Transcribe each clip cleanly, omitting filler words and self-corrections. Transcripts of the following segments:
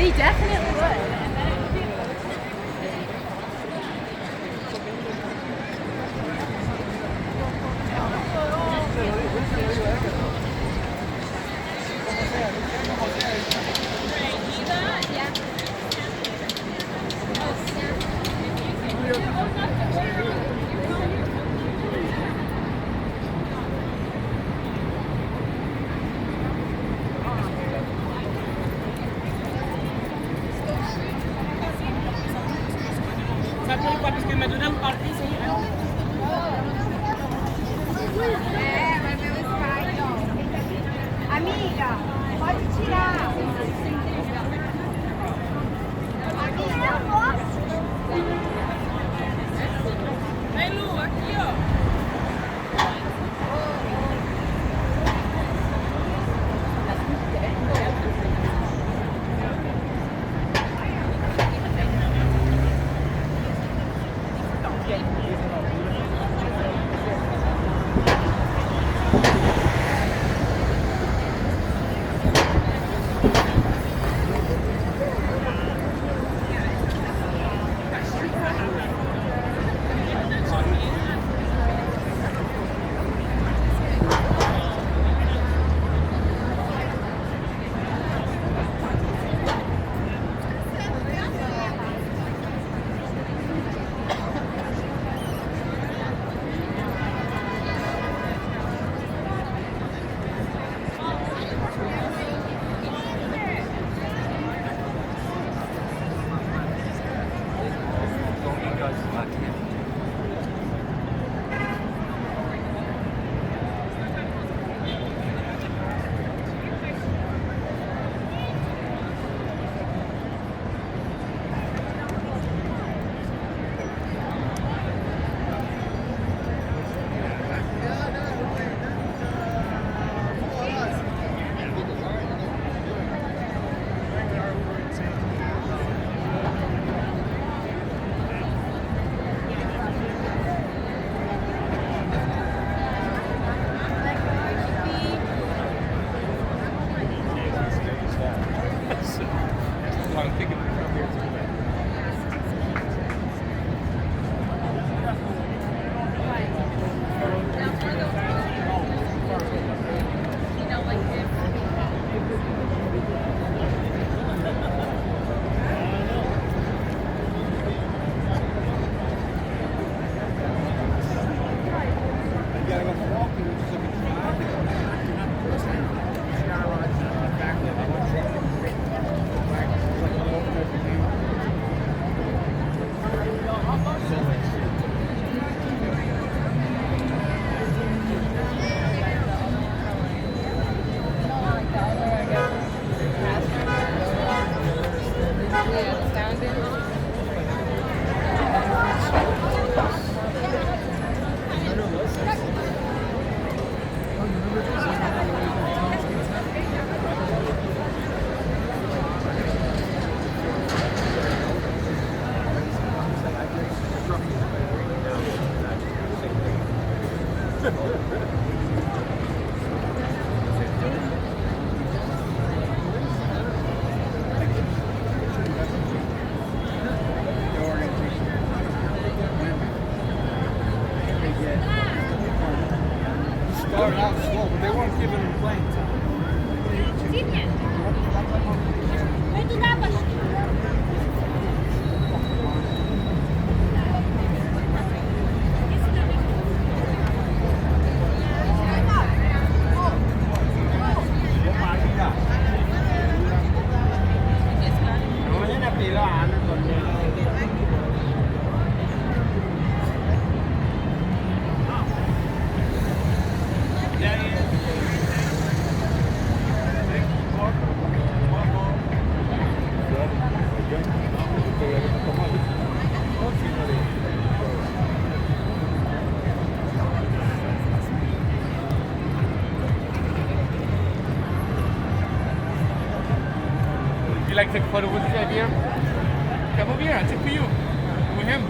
We definitely would. Amiga, pode tirar. Amiga, eu posso. Vem, Lu, aqui, ó. Started out slow, but they weren't giving him playing time. You like to take a photo with this guy here? Come over here, I'll take for you. With him.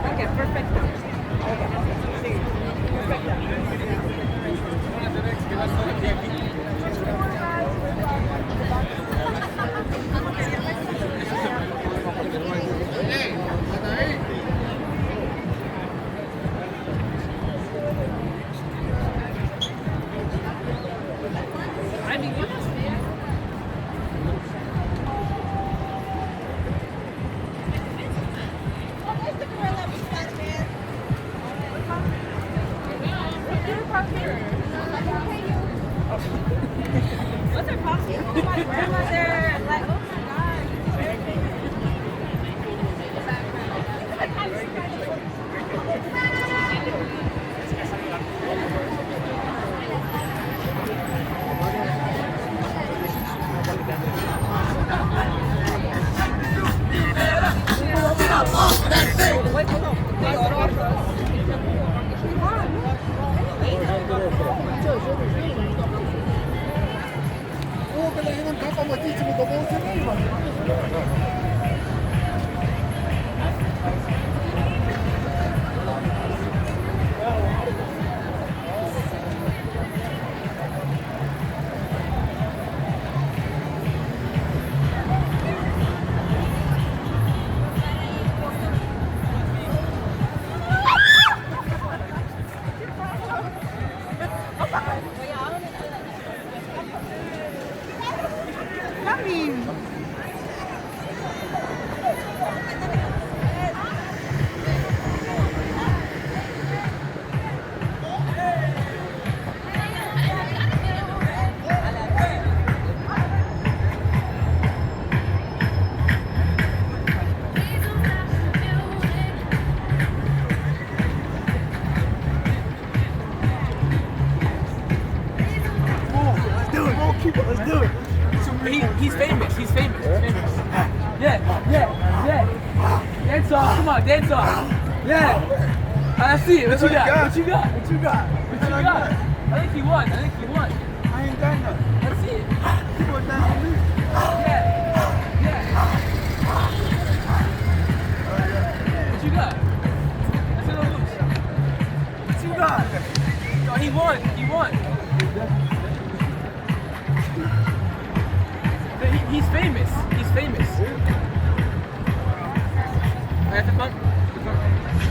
Okay, perfecto. What's her costume? Oh, my grandmother. Like, oh my God. Let's do it. He's famous. He's famous. Yeah. Dance off. Come on, dance off. Yeah. I see it. What you got? What you got? What you got? I think he won. I ain't done nothing. Let's see it. You went down for me. Yeah. What you got? That's a little loose. What you got? No, he won. He's famous. I have to pump.